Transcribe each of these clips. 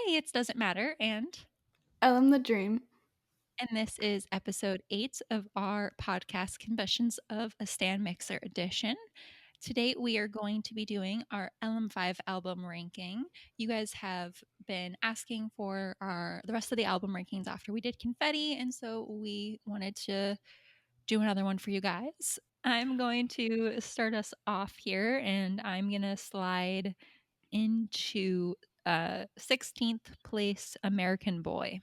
Hey, it doesn't matter. LM the Dream. And this is episode 8 of our podcast Confessions of a Stand Mixer edition. Today we are going to be doing our LM5 album ranking. You guys have been asking for the rest of the album rankings after we did Confetti, and so we wanted to do another one for you guys. I'm going to start us off here, and I'm going to slide into 16th place American Boy.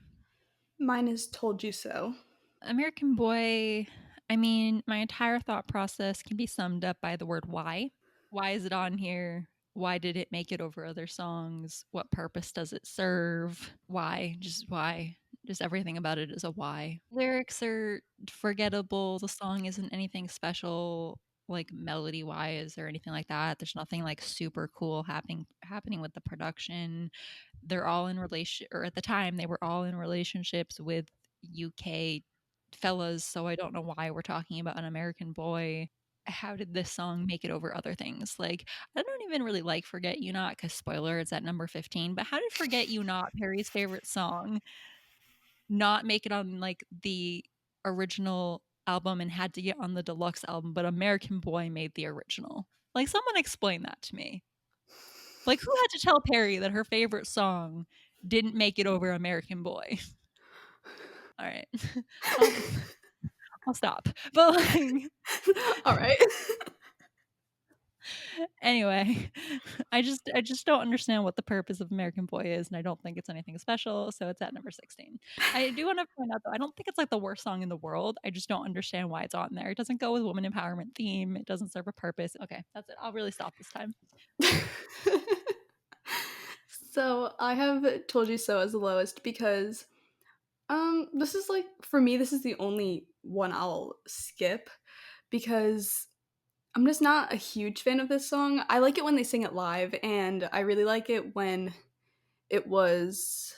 Mine is Told You So. American Boy, I mean, my entire thought process can be summed up by the word why. Why is it on here? Why did it make it over other songs? What purpose does it serve? Why? Just why? Just everything about it is a why. Lyrics are forgettable. The song isn't anything special, like melody wise or anything like that. There's nothing like super cool happening with the production. They're all in relation, or at the time they were all in relationships with UK fellas, so I don't know why we're talking about an American Boy. How did this song make it over other things? Like, I don't even really like Forget You Not, because spoiler, it's at number 15. But how did Forget You Not, Perry's favorite song, not make it on like the original album and had to get on the deluxe album, but American Boy made the original? Like, someone explain that to me. Like, who had to tell Perry that her favorite song didn't make it over American Boy? All right. I'll, I'll stop. But like, All right. anyway, I just don't understand what the purpose of American Boy is, and I don't think it's anything special, so it's at number 16. I do want to point out though, I don't think it's like the worst song in the world. I just don't understand why it's on there. It doesn't go with woman empowerment theme. It doesn't serve a purpose. Okay, that's it. I'll really stop this time. So I have Told You So as the lowest because this is like for me this is the only one I'll skip because I'm just not a huge fan of this song. I like it when they sing it live and I really like it when it was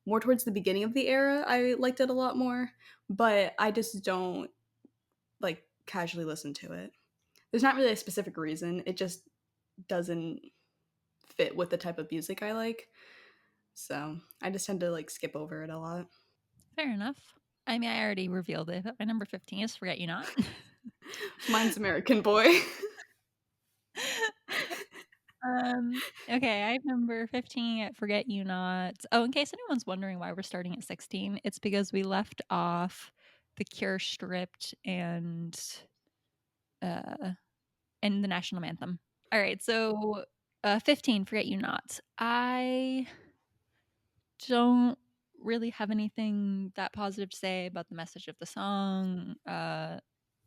more towards the beginning of the era. I liked it a lot more, but I just don't like casually listen to it. There's not really a specific reason. It just doesn't fit with the type of music I like. So I just tend to like skip over it a lot. Fair enough. I mean, I already revealed it, but my number 15 is Forget You Not. Mine's American Boy. Okay, I have number 15 at Forget You Not. Oh, in case anyone's wondering why we're starting at 16, it's because we left off The Cure Stripped uh and the national anthem. All right, so 15, Forget You Not. I don't really have anything that positive to say about the message of the song.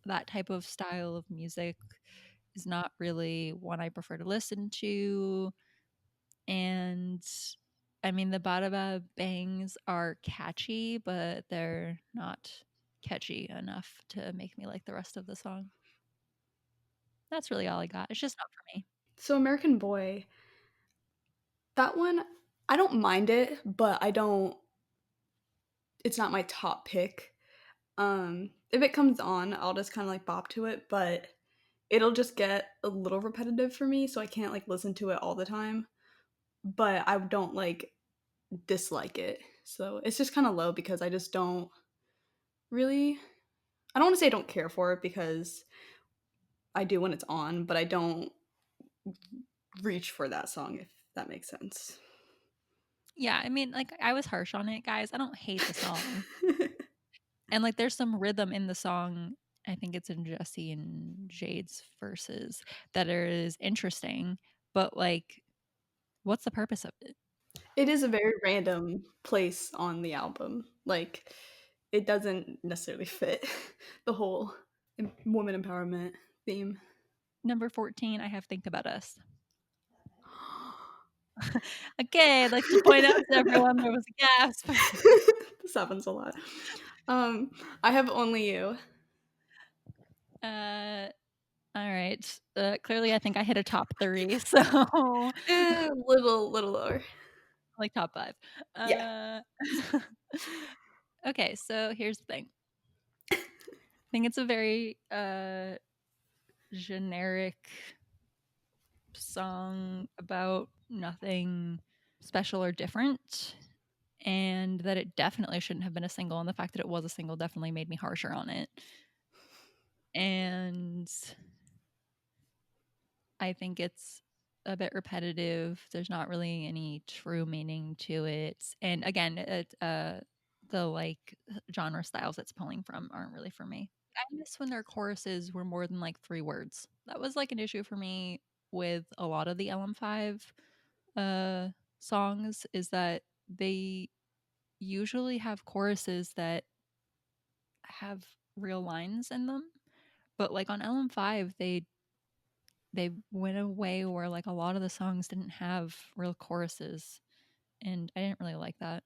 That type of style of music is not really one I prefer to listen to. And I mean, the Bada Bangs are catchy, but they're not catchy enough to make me like the rest of the song. That's really all I got. It's just not for me. So American Boy, that one, I don't mind it, but I don't it's not my top pick. If it comes on, I'll just kind of like bop to it, but it'll just get a little repetitive for me, so I can't like listen to it all the time. But I don't like dislike it. So it's just kind of low because I just don't really I don't want to say I don't care for it because I do when it's on, but I don't reach for that song if that makes sense. Yeah, I mean, like, I was harsh on it, guys. I don't hate the song. And like, there's some rhythm in the song. I think it's in Jesse and Jade's verses that is interesting, but like, what's the purpose of it? It is a very random place on the album. Like it doesn't necessarily fit the whole woman empowerment theme. Number 14, I have Think About Us. Okay, I'd like to point out to everyone there was a gasp. This happens a lot. I have Only You. Uh, all right. Clearly, I think I hit a top 3, so Little lower. like top 5. Yeah. Uh, okay, so here's the thing. I think it's a very generic song about nothing. special or different, and that it definitely shouldn't have been a single, and the fact that it was a single definitely made me harsher on it. And I think it's a bit repetitive. There's not really any true meaning to it. And again, the like genre styles it's pulling from aren't really for me. I miss when their choruses were more than like 3 words. That was like an issue for me with a lot of the LM5 uh songs, is that they usually have choruses that have real lines in them. But like on LM5, they went away where like a lot of the songs didn't have real choruses, and I didn't really like that.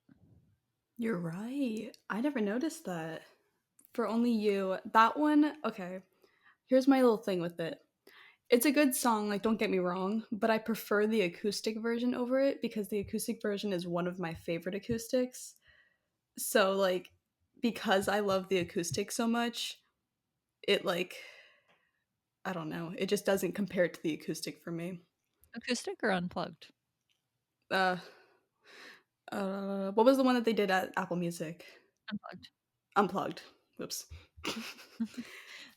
You're right. I never noticed that. For Only You, that one, okay. Here's my little thing with it. It's a good song, like don't get me wrong, but I prefer the acoustic version over it because the acoustic version is one of my favorite acoustics. So like because I love the acoustic so much, it like I don't know, it just doesn't compare to the acoustic for me. Acoustic or unplugged? Uh what was the one that they did at Apple Music? Unplugged. Unplugged. Whoops.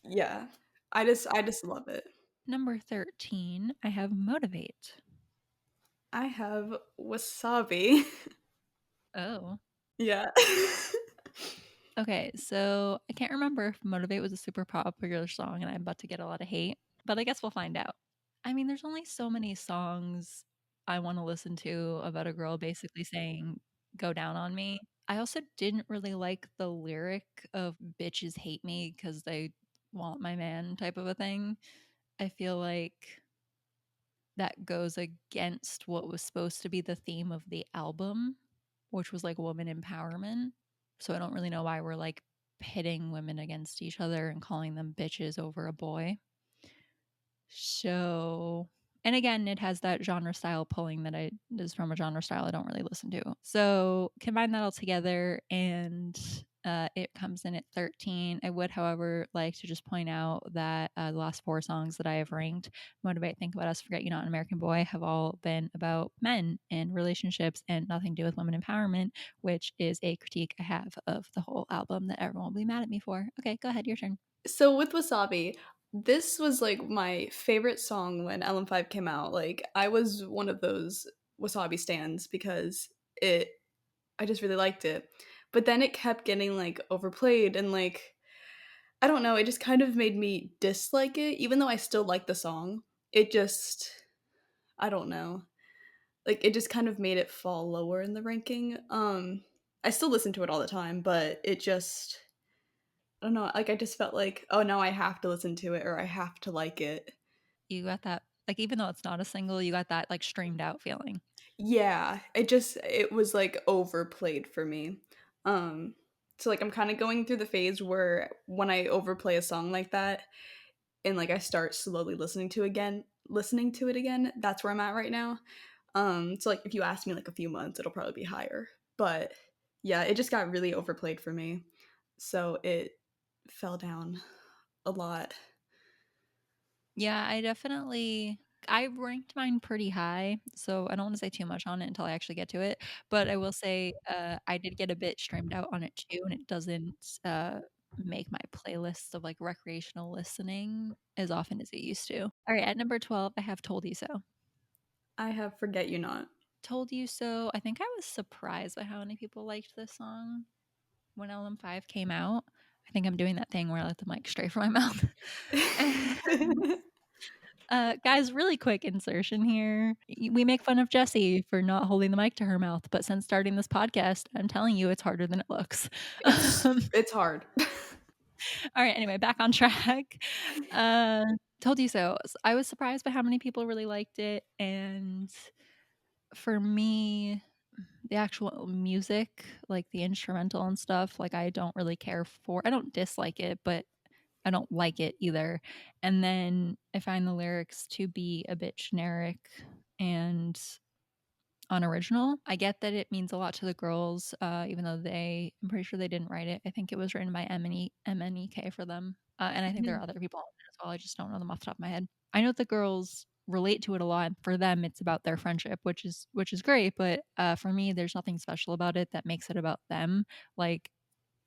Yeah. I just love it. Number 13, I have Motivate. I have Wasabi. Oh. Yeah. Okay, so I can't remember if Motivate was a super popular song and I'm about to get a lot of hate, but I guess we'll find out. I mean, there's only so many songs I want to listen to about a girl basically saying, go down on me. I also didn't really like the lyric of bitches hate me because they want my man type of a thing. I feel like that goes against what was supposed to be the theme of the album, which was like woman empowerment. So I don't really know why we're like pitting women against each other and calling them bitches over a boy. So, and again, it has that genre style pulling that I is from a genre style I don't really listen to. So combine that all together, and it comes in at 13. I would, however, like to just point out that the last 4 songs that I have ranked, Motivate, Think About Us, Forget You Not, an American Boy, have all been about men and relationships and nothing to do with women empowerment, which is a critique I have of the whole album that everyone will be mad at me for. Okay, go ahead, your turn. So with Wasabi, this was like my favorite song when LM5 came out. Like I was one of those Wasabi stands because it I just really liked it. But then it kept getting like overplayed and like I don't know, it just kind of made me dislike it even though I still like the song. It just I don't know. Like it just kind of made it fall lower in the ranking. I still listen to it all the time, but it just I don't know, like I just felt like, oh now I have to listen to it or I have to like it. You got that, like, even though it's not a single, you got that like streamed out feeling. Yeah, it was like overplayed for me. Um so like I'm kind of going through the phase where when I overplay a song like that and like I start slowly listening to it again, that's where I'm at right now. So like if you ask me like a few months, it'll probably be higher. But yeah, it just got really overplayed for me. So it fell down a lot. Yeah, I ranked mine pretty high, so I don't want to say too much on it until I actually get to it. But I will say I did get a bit streamed out on it too, and it doesn't make my playlist of like recreational listening as often as it used to. All right, at number 12, I have Told You So. I have Forget You Not. Told You So. I think I was surprised by how many people liked this song when LM5 came out. I think I'm doing that thing where I let the mic stray from my mouth. Guys, really quick insertion here. We make fun of Jessie for not holding the mic to her mouth, but since starting this podcast, I'm telling you it's harder than it looks. It's hard. All right, anyway, back on track. Uh, Told You So. I was surprised by how many people really liked it, and for me, the actual music, like the instrumental and stuff, like I don't really care for. I don't dislike it, but I don't like it either. And then I find the lyrics to be a bit generic and unoriginal. I get that it means a lot to the girls, even though I'm pretty sure they didn't write it. I think it was written by MNEK for them. And I think there are other people on it as well. I just don't know them off the top of my head. I know the girls relate to it a lot. For them, it's about their friendship, which is great, but, for me, there's nothing special about it that makes it about them. Like,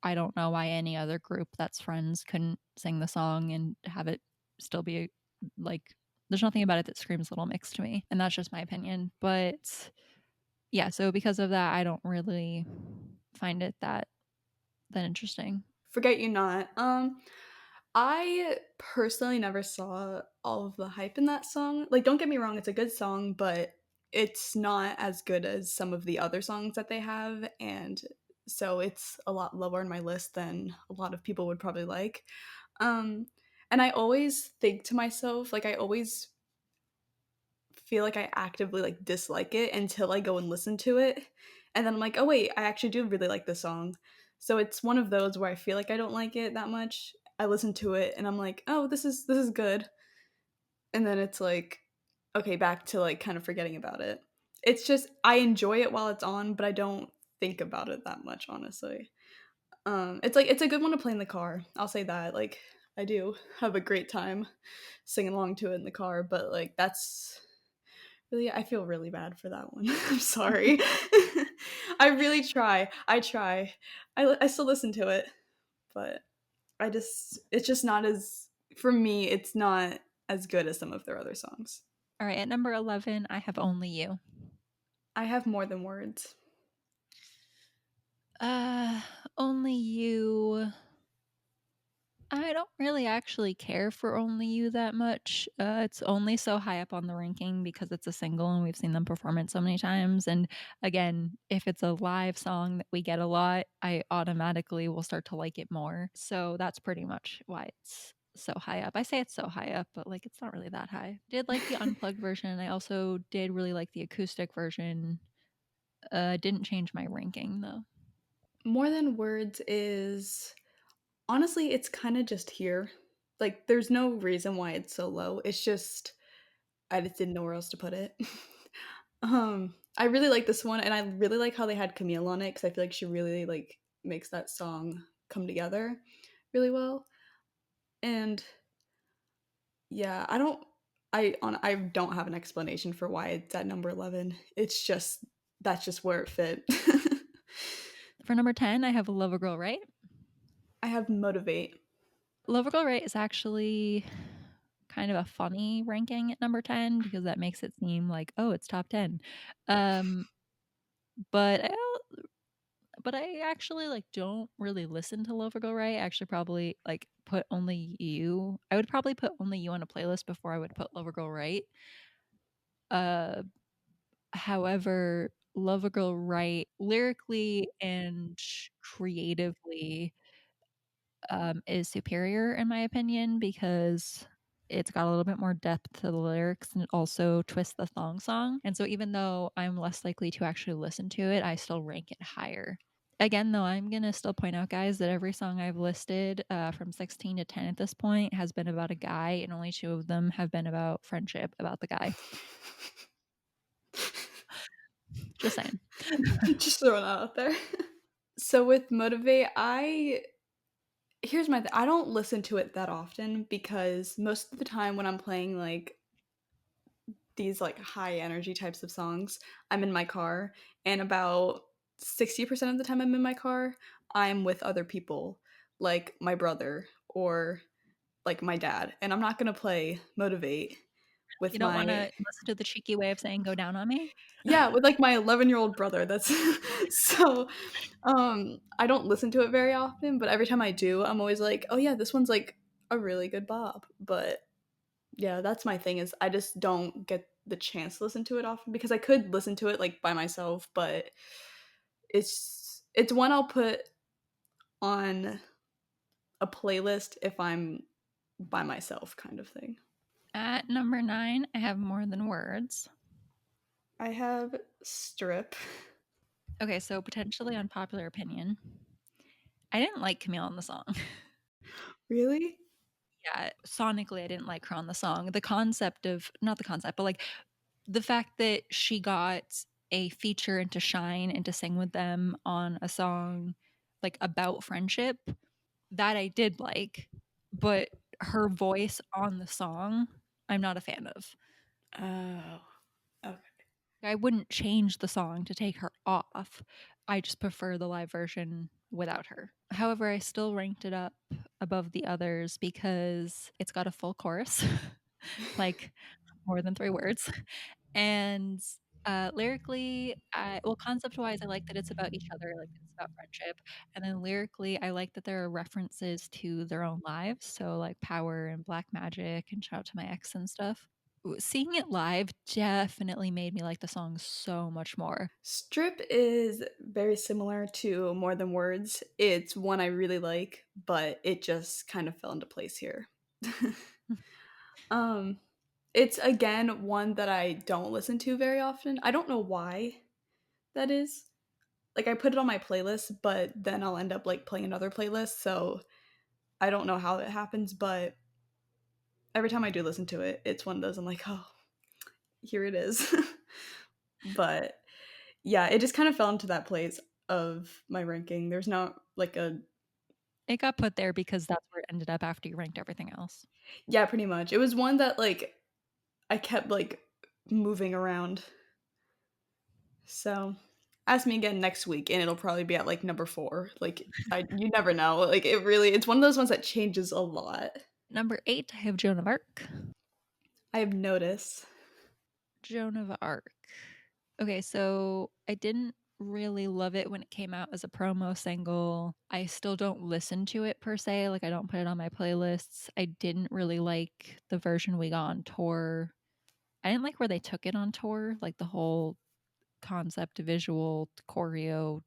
I don't know why any other group that's friends couldn't sing the song and have it still be, like there's nothing about it that screams Little Mix to me, and that's just my opinion, but yeah, so because of that, I don't really find it that interesting. Forget You Not. I personally never saw all of the hype in that song. Like, don't get me wrong, it's a good song, but it's not as good as some of the other songs that they have, and so it's a lot lower in my list than a lot of people would probably like. Um, and I always think to myself, like, I always feel like I actively like dislike it until I go and listen to it. And then I'm like, oh wait, I actually do really like this song. So it's one of those where I feel like I don't like it that much. I listen to it and I'm like, oh, this is good. And then it's like, okay, back to like kind of forgetting about it. It's just I enjoy it while it's on, but I don't think about it that much, honestly. It's like it's a good one to play in the car. I'll say that. Like I do have a great time singing along to it in the car, but like that's really, I feel really bad for that one. I'm sorry. I really try. I try. I still listen to it, but it's just not as for me. It's not as good as some of their other songs. Alright, at number 11, I have Only You. I have more than words. Uh, Only You I don't really actually care for Only You that much. It's only so high up on the ranking because it's a single and we've seen them perform it so many times. And again, if it's a live song that we get a lot, I automatically will start to like it more. So that's pretty much why it's so high up. I say it's so high up, but like it's not really that high. Did like the unplugged version. I also did really like the acoustic version. Didn't change my ranking though. More than words is honestly, it's kind of just here. Like, there's no reason why it's so low. It's just I just didn't know where else to put it. I really like this one, and I really like how they had Camille on it because I feel like she really like makes that song come together really well. And yeah, I don't have an explanation for why it's at number 11. It's just that's just where it fit. For number 10, I have Love a Girl Right. I have Motivate. Love a Girl Right is actually kind of a funny ranking at number 10 because that makes it seem like, "Oh, it's top 10." Um, but I actually, like, don't really listen to Love or Go Right. I actually probably, like, put Only You I would probably put Only You on a playlist before I would put Love or Go Right. Uh, However, Love a Girl Right lyrically and creatively is superior in my opinion because it's got a little bit more depth to the lyrics and it also twists the song. And so even though I'm less likely to actually listen to it, I still rank it higher. Again, though, I'm gonna still point out, guys, that every song I've listed from 16 to 10 at this point has been about a guy, and only two of them have been about friendship about the guy. Just saying. Just throwing that out there. So with Motivate, I here's my I don't listen to it that often because most of the time when I'm playing like these like high energy types of songs, I'm in my car and about 60% of the time I'm in my car, I'm with other people like my brother or like my dad, and I'm not going to play Motivate You with don't my wanna listen to the cheeky way of saying "Go down on me"? yeah, with like my 11-year-old brother. That's so I don't listen to it very often, but every time I do, I'm always like, "Oh yeah, this one's like a really good bop." But yeah, that's my thing is I just don't get the chance to listen to it often because I could listen to it like by myself, but it's one I'll put on a playlist if I'm by myself kind of thing. At number 9, I have More Than Words. I have Strip. Okay, so potentially unpopular opinion. I didn't like Camille on the song. Really? Yeah, sonically, I didn't like her on the song. The concept of not the concept, but, like, the fact that she got a feature and to shine and to sing with them on a song, like, about friendship, that I did like, but her voice on the song, I'm not a fan of. Oh, okay. I wouldn't change the song to take her off. I just prefer the live version without her. However, I still ranked it up above the others because it's got a full chorus, like more than 3 words. And lyrically, well, concept wise, I like that it's about each other, like it's about friendship. And then lyrically, I like that there are references to their own lives. So, like Power and Black Magic and Shout Out to My Ex and stuff. Seeing it live definitely made me like the song so much more. Strip is very similar to More Than Words. It's one I really like, but it just kind of fell into place here. um, it's again one that I don't listen to very often. I don't know why that is. Like I put it on my playlist, but then I'll end up like playing another playlist, so I don't know how it happens, but every time I do listen to it, it's one of those I'm like, "Oh, here it is." But yeah, it just kind of fell into that place of my ranking. There's not like a It got put there because that's where it ended up after you ranked everything else. yeah, pretty much. It was one that like I kept like moving around. So ask me again next week and it'll probably be at like number 4. Like I you never know. Like it's one of those ones that changes a lot. Number 8, I have Joan of Arc. I have noticed. Joan of Arc. Okay, so I didn't really love it when it came out as a promo single. I still don't listen to it per se, like I don't put it on my playlists. I didn't really like the version we got on tour. I didn't like where they took it on tour, like the whole concept, visual, choreo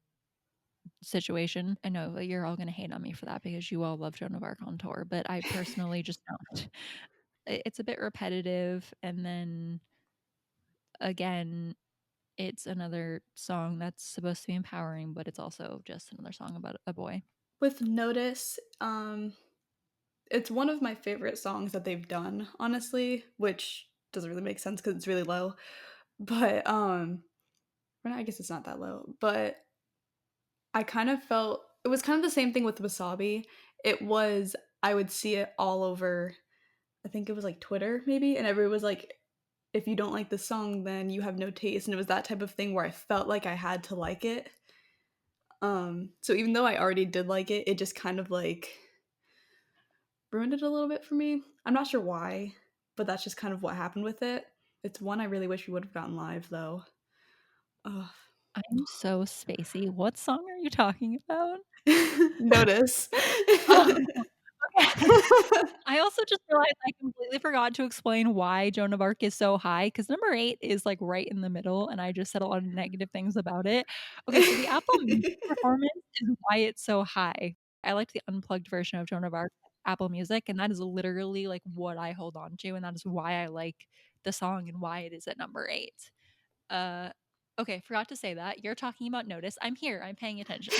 situation. I know you're all going to hate on me for that because you all love Joan of Arc on tour, but I personally just don't. It's a bit repetitive. And then again, it's another song that's supposed to be empowering, but it's also just another song about a boy. With Notice, it's one of my favorite songs that they've done, honestly, which doesn't really make sense cuz it's really low. But or I guess it's not that low, but I kind of felt it was kind of the same thing with Wasabi. It was I would see it all over I think it was like Twitter maybe, and everyone was like, if you don't like the song, then you have no taste. And it was that type of thing where I felt like I had to like it. So even though I already did like it, it just kind of like ruined it a little bit for me. I'm not sure why, but that's just kind of what happened with it. It's one I really wish we would have gotten live though. Ugh. I'm so spacey. What song are you talking about? Notice. Oh, okay. I also just realized I completely forgot to explain why Joan of Arc is so high because number 8 is like right in the middle, and I just said a lot of negative things about it. Okay, so the Apple Music performance is why it's so high. I like the unplugged version of Joan of Arc, Apple Music, and that is literally like what I hold on to, and that is why I like the song and why it is at number 8. Uh, okay, forgot to say that. You're talking about Notice. I'm here. I'm paying attention.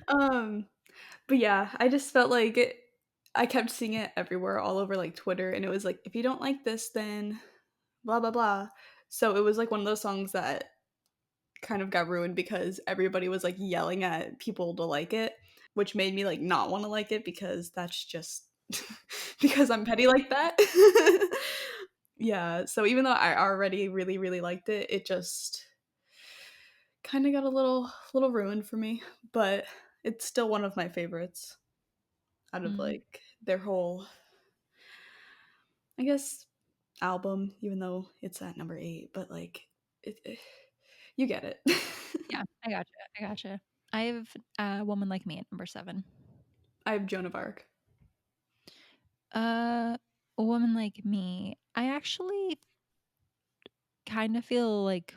um, but yeah, I just felt like I kept seeing it everywhere, all over like Twitter, and it was like, if you don't like this, then blah blah blah. So it was like one of those songs that kind of got ruined because everybody was like yelling at people to like it, which made me like not want to like it because that's just because I'm petty like that. Yeah, so even though I already really really liked it, it just kind of got a little ruined for me, but it's still one of my favorites out of Mm, like their whole I guess album, even though it's at number 8, but like you get it. yeah, I gotcha. I gotcha. I have a woman like me at number 7. I have Joan of Arc. A woman like me. I actually kind of feel like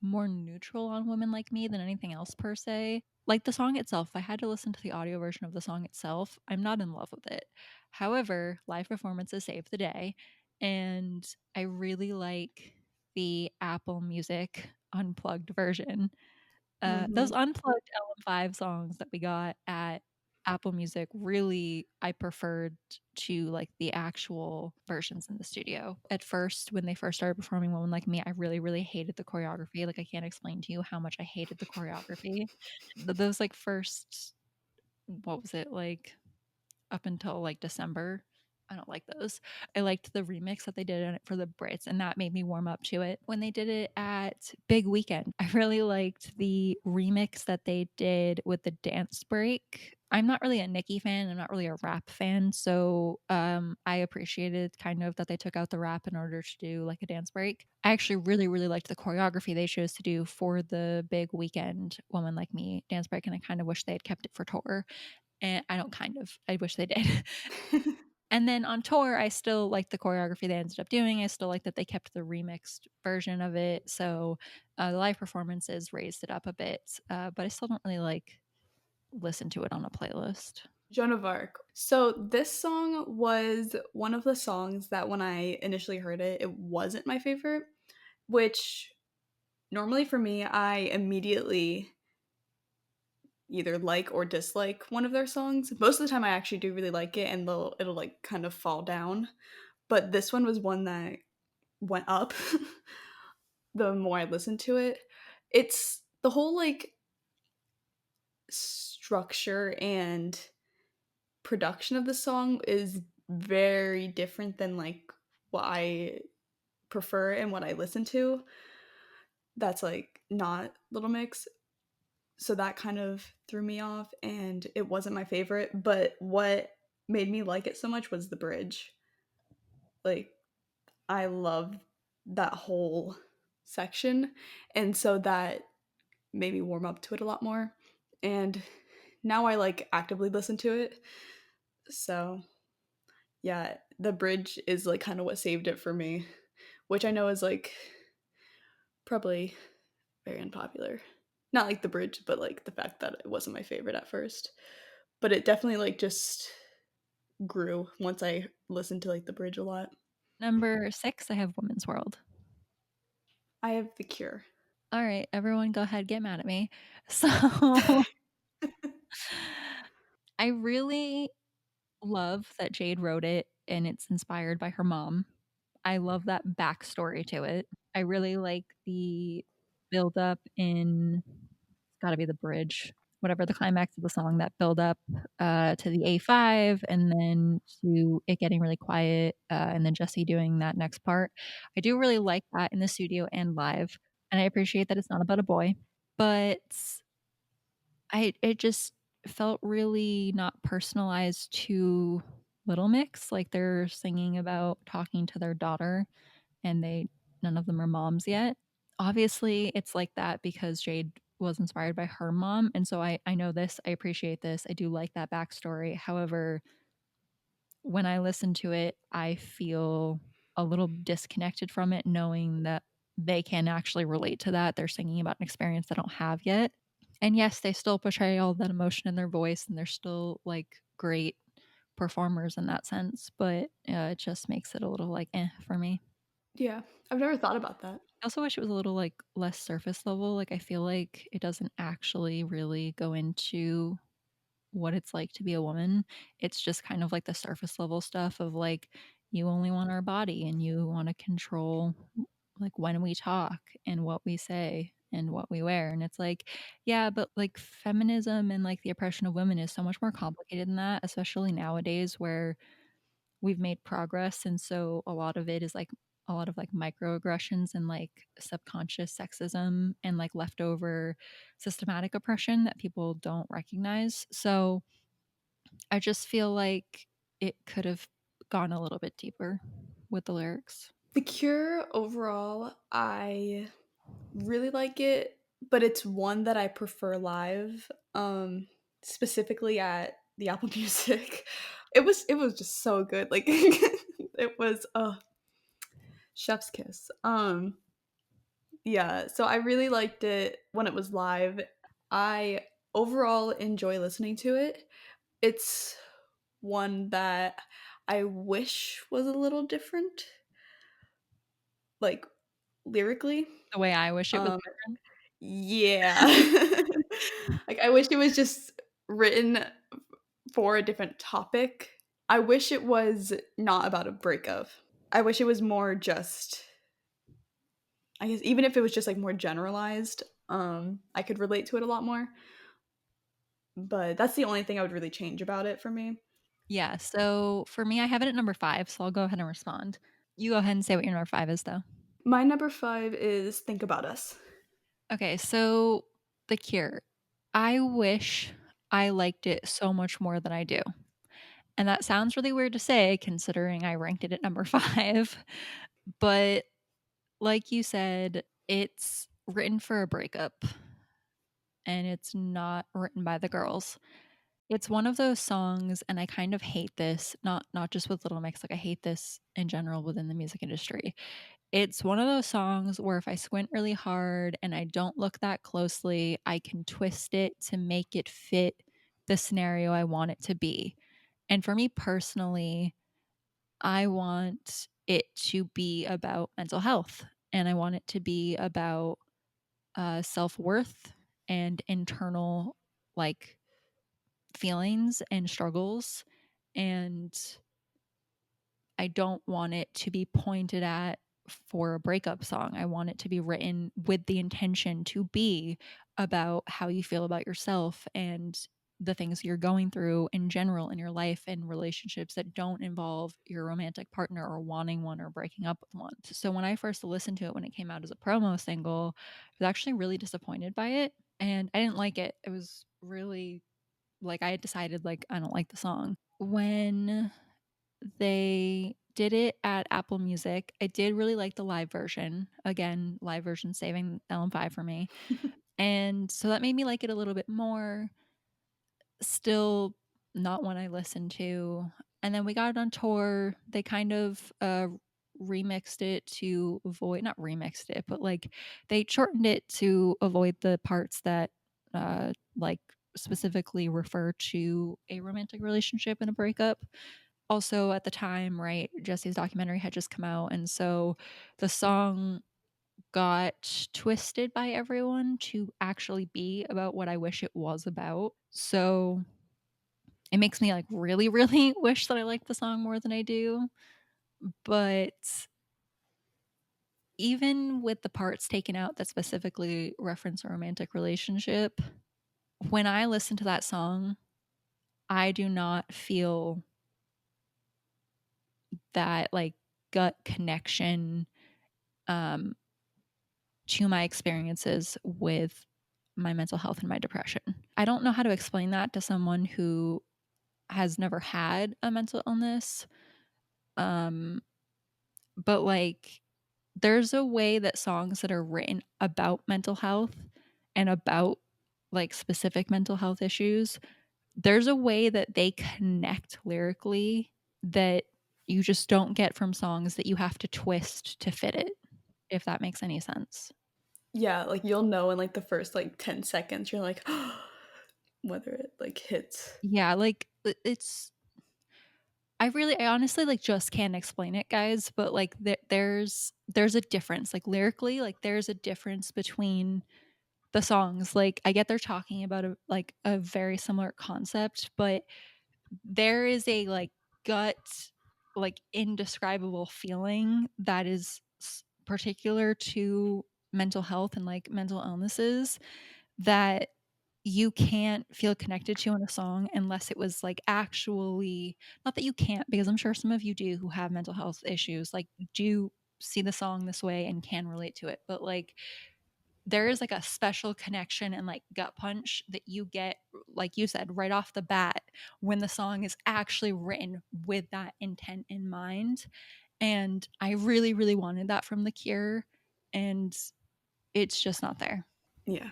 more neutral on women like me than anything else per se. Like the song itself, if I had to listen to the audio version of the song itself, I'm not in love with it. However, live performances save the day, and I really like the Apple Music unplugged version. Those Mhm. unplugged LM5 songs that we got at Apple Music really I preferred to like the actual versions in the studio. At first, when they first started performing Woman Like Me, I really, really hated the choreography. Like I can't explain to you how much I hated the choreography. Those like first what was it, like up until like December? I don't like those. I liked the remix that they did on it for the Brits, and that made me warm up to it. When they did it at Big Weekend, I really liked the remix that they did with the dance break. I'm not really a Nicki fan. I'm not really a rap fan, so I appreciated kind of that they took out the rap in order to do like a dance break. I actually really, really liked the choreography they chose to do for the Big Weekend Woman Like Me dance break, and I kind of wish they had kept it for tour. And I don't kind of, I wish they did. And then on tour, I still like the choreography they ended up doing. I still like that they kept the remixed version of it. So the live performances raised it up a bit, but I still don't really like listen to it on a playlist. Joan of Arc. So this song was one of the songs that when I initially heard it, it wasn't my favorite, which normally for me, I immediately either like or dislike one of their songs. Most of the time I actually do really like it and it'll like kind of fall down. But this one was one that went up the more I listened to it. It's the whole like structure and production of the song is very different than like what I prefer and what I listen to. That's like not Little Mix. So that kind of threw me off and it wasn't my favorite, but what made me like it so much was the bridge. Like I love that whole section and so that made me warm up to it a lot more. And now I like actively listen to it. So yeah, the bridge is like kind of what saved it for me, which I know is like probably very unpopular. Not like the bridge, but like the fact that it wasn't my favorite at first. But it definitely like just grew once I listened to like the bridge a lot. Number 6, I have Women's World. I have The Cure. All right, everyone go ahead, get mad at me. So I really love that Jade wrote it and it's inspired by her mom. I love that backstory to it. I really like the build up in it's gotta be the bridge, whatever the climax of the song, that build up, to the A5 and then to it getting really quiet, and then Jesse doing that next part. I do really like that in the studio and live, and I appreciate that it's not about a boy, but it just felt really not personalized to Little Mix, like, they're singing about talking to their daughter, and they none of them are moms yet. Obviously, it's like that because Jade was inspired by her mom, and so I know this, I appreciate this, I do like that backstory. However, when I listen to it, I feel a little disconnected from it knowing that they can actually relate to that. They're singing about an experience they don't have yet. And yes, they still portray all that emotion in their voice and they're still like great performers in that sense, but it just makes it a little like for me. Yeah, I've never thought about that. I also wish it was a little like less surface level. Like I feel like it doesn't actually really go into what it's like to be a woman. It's just kind of like the surface level stuff of like you only want our body and you want to control like when we talk and what we say and what we wear. And it's like, yeah, but like feminism and like the oppression of women is so much more complicated than that, especially nowadays where we've made progress. And so a lot of it is like a lot of like microaggressions and like subconscious sexism and like leftover systematic oppression that people don't recognize. So I just feel like it could have gone a little bit deeper with the lyrics. The Cure overall, I really like it, but it's one that I prefer live. Specifically at the Apple Music. It was just so good. Like it was chef's kiss. Yeah, so I really liked it when it was live. I overall enjoy listening to it. It's one that I wish was a little different, like lyrically. The way I wish it was Um, different. yeah. Like I wish it was just written for a different topic. I wish it was not about a breakup. I wish it was more just I guess even if it was just like more generalized, I could relate to it a lot more. But that's the only thing I would really change about it for me. Yeah, so for me, I have it at number 5, so I'll go ahead and respond. You go ahead and say what your number 5 is, though. My number 5 is Think About Us. Okay, so The Cure. I wish I liked it so much more than I do. And that sounds really weird to say considering I ranked it at number 5, but like you said, it's written for a breakup and it's not written by the girls. It's one of those songs and I kind of hate this, not just with Little Mix, like I hate this in general within the music industry. It's one of those songs where if I squint really hard and I don't look that closely, I can twist it to make it fit the scenario I want it to be. And for me personally, I want it to be about mental health and I want it to be about self worth and internal like feelings and struggles. And I don't want it to be pointed at for a breakup song. I want it to be written with the intention to be about how you feel about yourself and the things you're going through in general in your life and relationships that don't involve your romantic partner or wanting one or breaking up with one. So when I first listened to it when it came out as a promo single, I was actually really disappointed by it and I didn't like it. It was really like I had decided like I don't like the song. When they did it at Apple Music. I did really like the live version. Again, live version saving LM5 for me. And so that made me like it a little bit more. Still not one I listened to. And then we got it on tour. They kind of remixed it to avoid, not remixed it, but like they shortened it to avoid the parts that like specifically refer to a romantic relationship and a breakup. Also at the time, right, Jesse's documentary had just come out, and so the song got twisted by everyone to actually be about what I wish it was about. So it makes me like really, really wish that I liked the song more than I do. But even with the parts taken out that specifically reference a romantic relationship, when I listen to that song, I do not feel that like gut connection um to my experiences with my mental health and my depression. I don't know how to explain that to someone who has never had a mental illness. Um, but like, there's a way that songs that are written about mental health and about like specific mental health issues, there's a way that they connect lyrically that you just don't get from songs that you have to twist to fit it, if that makes any sense. Yeah, like, you'll know in, like, the first, like, 10 seconds, you're like, whether it, like, hits. Yeah, like it's I honestly, like, just can't explain it, guys, but, like, there's a difference, like, lyrically, like, there's a difference between the songs, like, I get they're talking about a very similar concept, but there is a, like, gut, like, indescribable feeling that is particular to mental health and, like, mental illnesses that you can't feel connected to in a song unless it was, like, actually not that you can't, because I'm sure some of you do who have mental health issues, like, do see the song this way and can relate to it, but, like, there is, like, a special connection and, like, gut punch that you get, like you said, right off the bat when the song is actually written with that intent in mind, and I really, really wanted that from The Cure, and it's just not there. Yeah.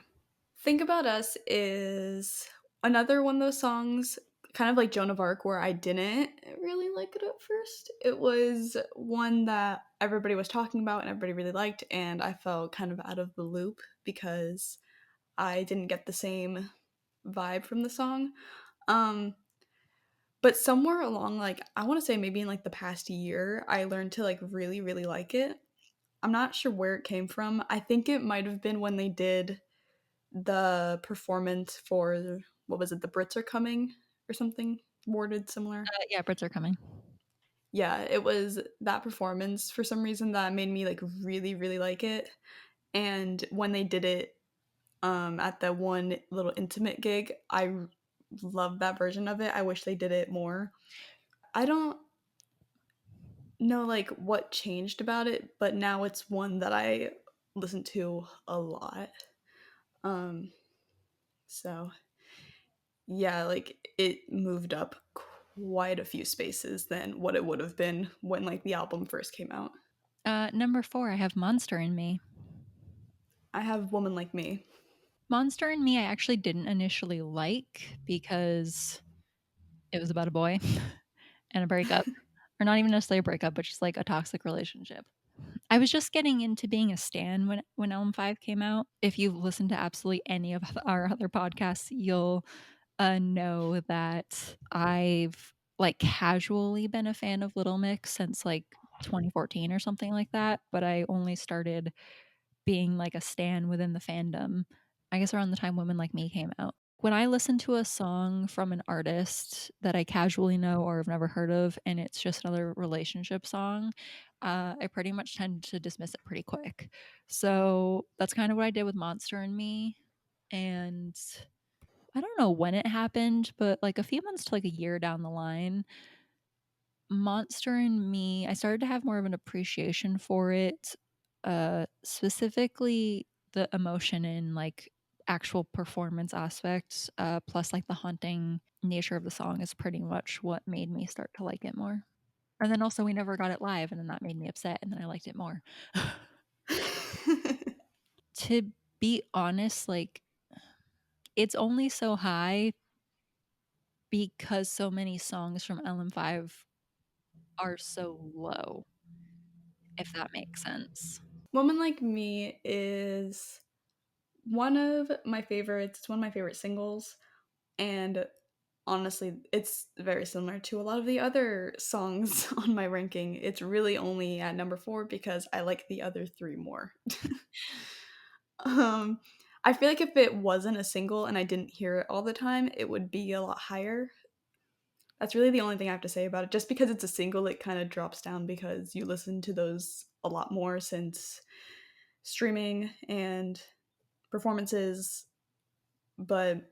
Think About Us is another one of those songs, kind of like Joan of Arc, where I didn't really like it at first. It was one that everybody was talking about and everybody really liked, and I felt kind of out of the loop because I didn't get the same vibe from the song. Um, but somewhere along, like, I wanna say maybe in, like, the past year, I learned to, like, really, really like it. I'm not sure where it came from. I think it might have been when they did the performance for what was it? The Brits Are Coming or something worded similar. Yeah, Brits are coming. Yeah, it was that performance for some reason that made me like really, really like it. And when they did it at the one little intimate gig, I love that version of it. I wish they did it more. I don't know like what changed about it, but now it's one that I listen to a lot. Um so yeah, like it moved up quite a few spaces than what it would have been when like the album first came out. Number 4, I have Monster in Me. I have Woman Like Me. Monster in Me, I actually didn't initially like because it was about a boy and a breakup. Or not even necessarily a breakup, but just like a toxic relationship. I was just getting into being a stan when LM5 came out. If you've listened to absolutely any of our other podcasts, you'll know that I've like casually been a fan of Little Mix since like 2014 or something like that, but I only started being like a stan within the fandom, I guess around the time Women Like Me came out. When I listen to a song from an artist that I casually know or have never heard of, and it's just another relationship song, I pretty much tend to dismiss it pretty quick. So that's kind of what I did with Monster and Me. And I don't know when it happened, but like a few months to like a year down the line, Monster and Me, I started to have more of an appreciation for it, specifically the emotion and like actual performance aspects, plus like the haunting nature of the song is pretty much what made me start to like it more. And then also we never got it live, and then that made me upset, and then I liked it more. To be honest, like it's only so high because so many songs from LM5 are so low, if that makes sense. Woman Like Me is one of my favorites. It's one of my favorite singles. And honestly, it's very similar to a lot of the other songs on my ranking. It's really only at number 4 because I like the other 3 more. um, I feel like if it wasn't a single and I didn't hear it all the time, it would be a lot higher. That's really the only thing I have to say about it. Just because it's a single, it kind of drops down because you listen to those a lot more since streaming and performances. But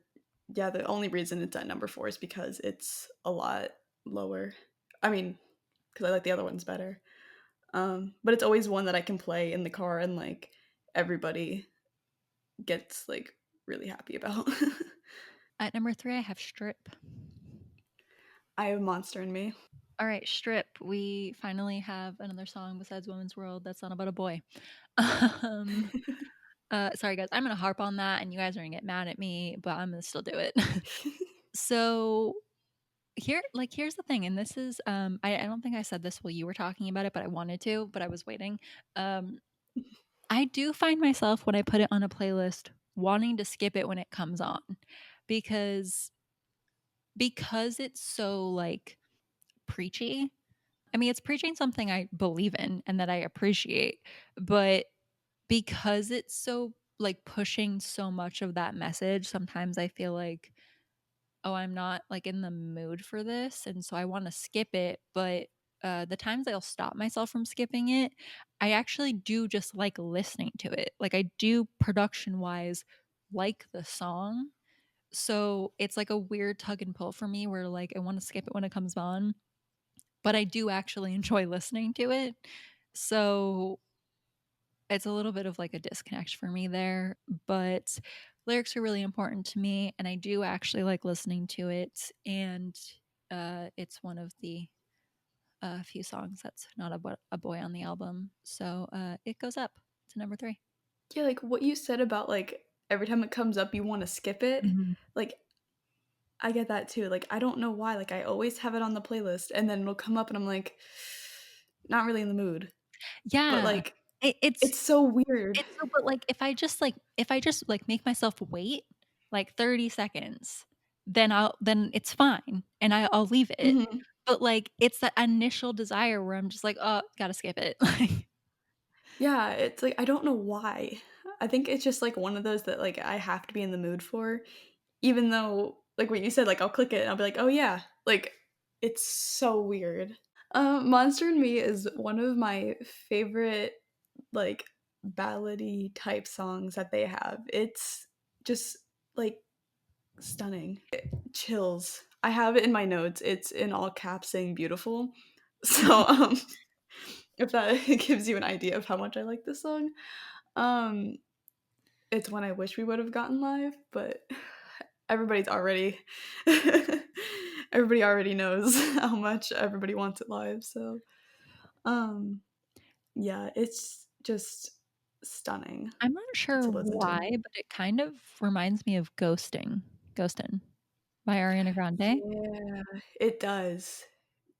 yeah, the only reason it's at number 4 is because it's a lot lower. I mean, because I like the other ones better. But it's always one that I can play in the car and like everybody gets like really happy about. At number 3, I have Strip. I have Monster in Me. All right, Strip. We finally have another song besides Women's World that's not about a boy. Um, sorry guys, I'm gonna harp on that, and you guys are gonna get mad at me, but I'm gonna still do it. So here's the thing, and this is I don't think I said this while you were talking about it, but I wanted to, but I was waiting. Um, I do find myself when I put it on a playlist wanting to skip it when it comes on because it's so like preachy. I mean, it's preaching something I believe in and that I appreciate, but because it's so like pushing so much of that message, sometimes I feel like, oh, I'm not like in the mood for this. And so I want to skip it. But the times I'll stop myself from skipping it, I actually do just like listening to it. Like I do production wise like the song. So it's like a weird tug and pull for me where like I want to skip it when it comes on, but I do actually enjoy listening to it. So it's a little bit of like a disconnect for me there, but lyrics are really important to me and I do actually like listening to it, and it's one of the few songs that's not a boy on the album. So it goes up to number 3. Yeah, like what you said about like every time it comes up, you want to skip it. Mhm. Like I get that too. Like I don't know why. Like I always have it on the playlist, and then it'll come up, and I'm like, not really in the mood. But Yeah. like, It, it's it's so weird. It's so, but, like, if I just, like, make myself wait, like, 30 seconds, then it's fine, and I'll leave it. Mhm. But, like, it's that initial desire where I'm just like, "Oh, gotta skip it." Like Yeah, it's like I don't know why. I think it's just like one of those that like I have to be in the mood for, even though like what you said, like I'll click it and I'll be like, oh yeah, like it's so weird. Monster and Me is one of my favorite like ballady type songs that they have. It's just like Stunning. Chills. I have it in my notes. It's in all caps saying beautiful. So, if that gives you an idea of how much I like this song. Um, it's one I wish we would have gotten live, but everybody's already everybody already knows how much everybody wants it live, so, um, yeah, it's just stunning I'm not sure to listen to. why, but it kind of reminds me of Ghostin' by Ariana Grande. Yeah, it does.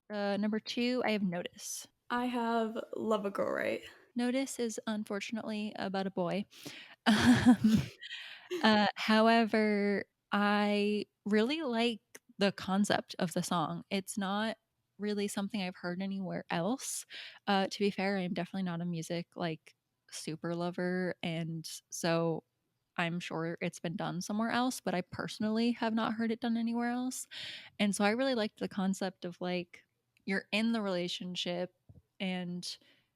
Number 2, I have Notice. I have Love a Girl Right. Notice is unfortunately about a boy. Um, however, I really like the concept of the song. It's not really something I've heard anywhere else. To be fair, I'm definitely not a music, like, super lover, and so I'm sure it's been done somewhere else, but I personally have not heard it done anywhere else. And so I really liked the concept of like you're in the relationship and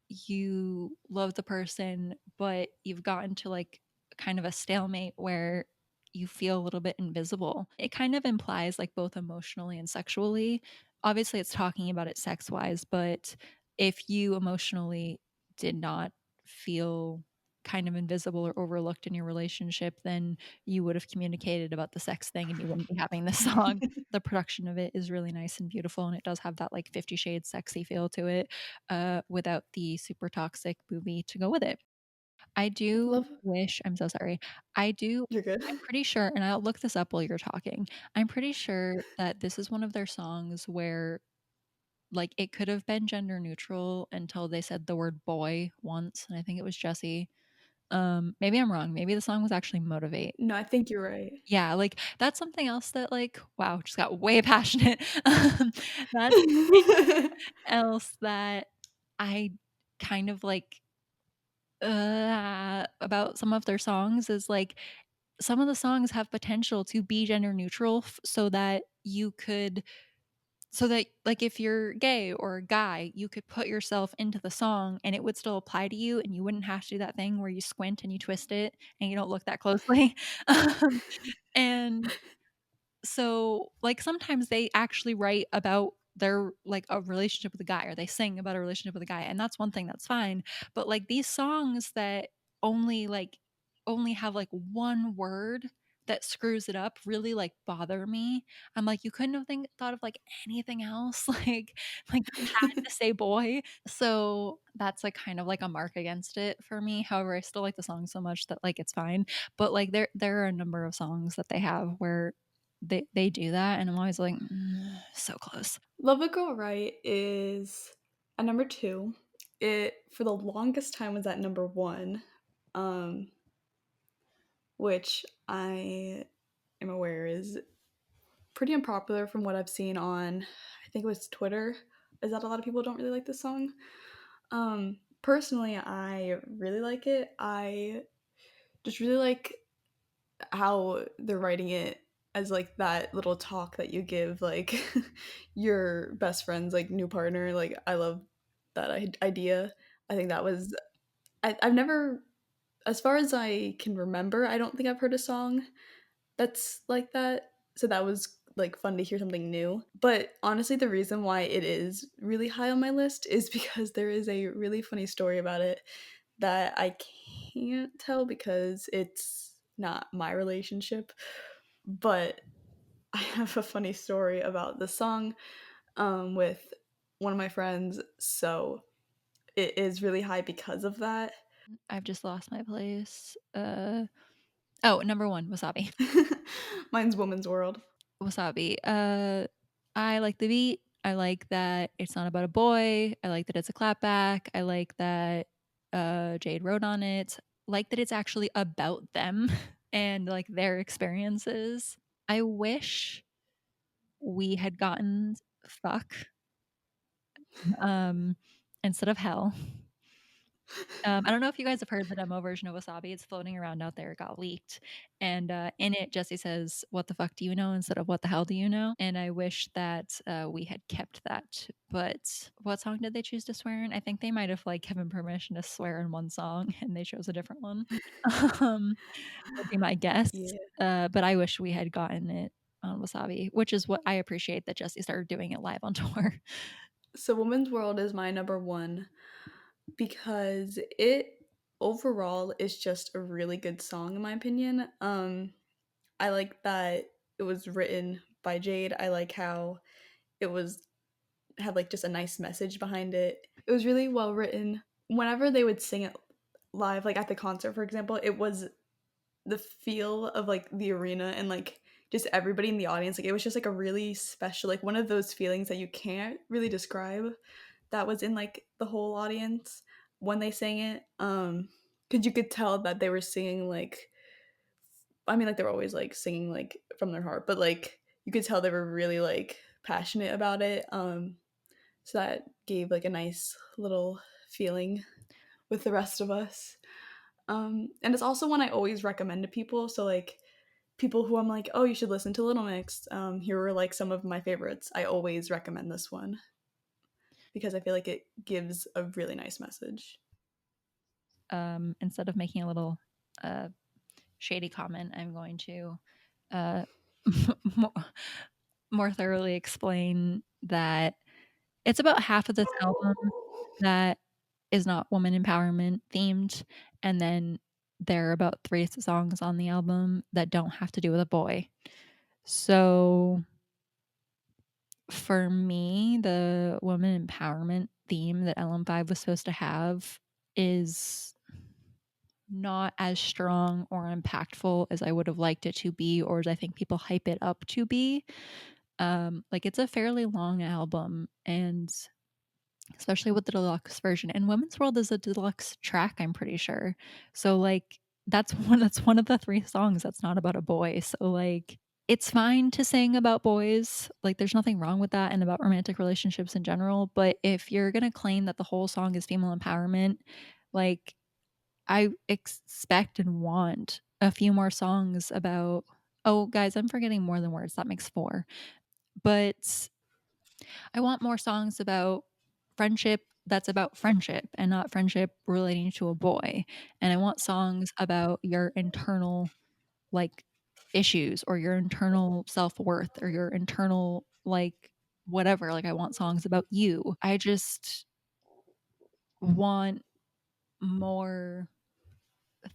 you love the person, but you've gotten to like kind of a stalemate where you feel a little bit invisible. It kind of implies like both emotionally and sexually. Obviously, it's talking about it sex wise, but if you emotionally did not feel kind of invisible or overlooked in your relationship, then you would have communicated about the sex thing and you wouldn't be having this song. The production of it is really nice and beautiful, and it does have that like 50 Shades sexy feel to it, without the super toxic movie to go with it. I do Love wish I'm so sorry. I do You're good. I'm pretty sure, and I'll look this up while you're talking. I'm pretty sure that this is one of their songs where like it could have been gender neutral until they said the word boy once, and I think it was Jesse. Maybe I'm wrong. Maybe the song was actually Motivate. No, I think you're right. Yeah, like, that's something else that, like wow, just got way passionate. That's something else that I kind of like, about some of their songs is, like, some of the songs have potential to be gender neutral so that you could so that, like, if you're gay or a guy, you could put yourself into the song and it would still apply to you, and you wouldn't have to do that thing where you squint and you twist it and you don't look that closely. Um, and so, like, sometimes they actually write about their like, a relationship with a guy, or they sing about a relationship with a guy, and that's one thing, that's fine, but, like, these songs that only, like only have, like, one word that screws it up really, like, bother me. I'm like, "You couldn't have thought of, like, anything else?" Like, you had to say "boy." So, that's, like, kind of like a mark against it for me. However, I still like the song so much that, like, it's fine. But, like, there are a number of songs that they have where they do that, and I'm always like, so close. Love a Girl Right is a number 2. It, for the longest time, was at number 1, um, which I am aware is pretty unpopular from what I've seen on, I think it was Twitter, is that a lot of people don't really like this song. Personally, I really like it. I just really like how they're writing it as like that little talk that you give like your best friend's like new partner. Like I love that idea. I think that was I've never, as far as I can remember, I don't think I've heard a song that's like that. So that was like fun to hear something new. But honestly, the reason why it is really high on my list is because there is a really funny story about it that I can't tell because it's not my relationship. But I have a funny story about the song with one of my friends. So it is really high because of that. I've just lost my place. Oh, number 1, Wasabi. Mine's Woman's World. Wasabi. I like the beat. I like that it's not about a boy. I like that it's a clapback. I like that, Jade wrote on it. Like that it's actually about them and, like, their experiences. I wish we had gotten fuck, um, instead of hell. I don't know if you guys have heard the demo version of Wasabi. It's floating around out there. It got leaked. And in it, Jesse says, "What the fuck do you know?" instead of "What the hell do you know?" And I wish that we had kept that. But what song did they choose to swear in? I think they might have like given permission to swear in one song and they chose a different one. um, would be my guess. Yeah. But I wish we had gotten it on Wasabi, which is what I appreciate that Jesse started doing it live on tour. So Woman's World is my number one because it overall is just a really good song in my opinion. I like that it was written by Jade. I like how it was had like just a nice message behind it. It was really well written. Whenever they would sing it live, like at the concert, for example, it was the feel of like the arena and like just everybody in the audience. Like it was just like a really special, like one of those feelings that you can't really describe that was in like the whole audience when they sang it. Cause you could tell that they were singing like I mean like they're always like singing like from their heart, but like you could tell they were really like passionate about it. So that gave like a nice little feeling with the rest of us. And it's also one I always recommend to people. So like people who I'm like, oh, you should listen to Little Mix. Here are like some of my favorites. I always recommend this one because I feel like it gives a really nice message. Instead of making a little uh, shady comment, I'm going to uh, more, more thoroughly explain that it's about half of this album that is not woman empowerment themed, and then there are about 3 songs on the album that don't have to do with a boy. So for me, the woman empowerment theme that LM5 was supposed to have is not as strong or impactful as I would have liked it to be, or as I think people hype it up to be. Like it's a fairly long album, and especially with the deluxe version. And Women's World is a deluxe track, I'm pretty sure. So like that's one of the 3 songs that's not about a boy. So like it's fine to sing about boys. Like there's nothing wrong with that and about romantic relationships in general, but if you're going to claim that the whole song is female empowerment, like I expect and want a few more songs about oh guys, I'm forgetting more than words. That makes 4. But I want more songs about friendship that's about friendship and not friendship relating to a boy. And I want songs about your internal like issues or your internal self-worth or your internal like whatever. Like I want songs about you. I just want more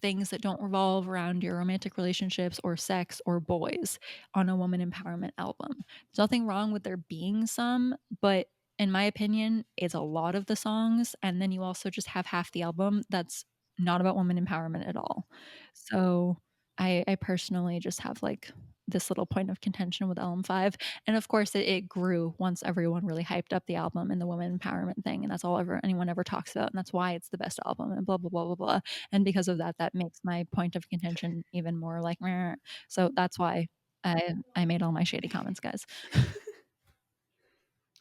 things that don't revolve around your romantic relationships or sex or boys on a woman empowerment album. There's nothing wrong with there being some, but in my opinion, it's a lot of the songs. And then you also just have half the album that's not about woman empowerment at all. So I personally just have like this little point of contention with LM5. And of course, it grew once everyone really hyped up the album and the woman empowerment thing. And that's all anyone ever talks about. And that's why it's the best album and blah, blah, blah, blah, blah. And because of that, that makes my point of contention even more like, meh. So that's why I made all my shady comments, guys.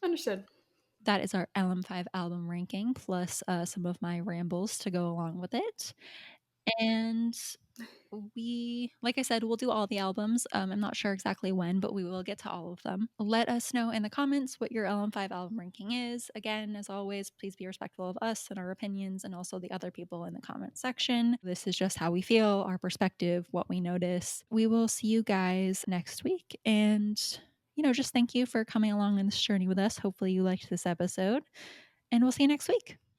Understood. That is our LM5 album ranking, plus some of my rambles to go along with it. And like I said, we'll do all the albums. I'm not sure exactly when, but we will get to all of them. Let us know in the comments what your LM5 album ranking is. Again, as always, please be respectful of us and our opinions and also the other people in the comment section. This is just how we feel, our perspective, what we notice. We will see you guys next week. And, just thank you for coming along on this journey with us. Hopefully, you liked this episode, and we'll see you next week.